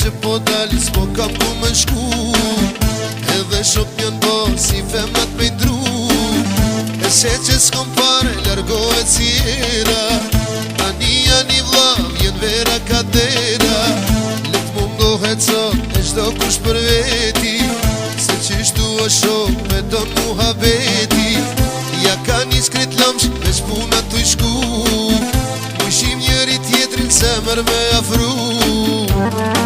që po dali s'po kam ku me shku, edhe shok një ndo si femnat me ndru. E se që s'kom pare largohet si era, ania një vlav jen vera kadera. Let mundohet sot e shdo kush për veti, se qishtu o shok me do muhabeti. Ja ka një skrit lamsh me shpuna t'u shku, mushim njëri tjetrin se mër me afru.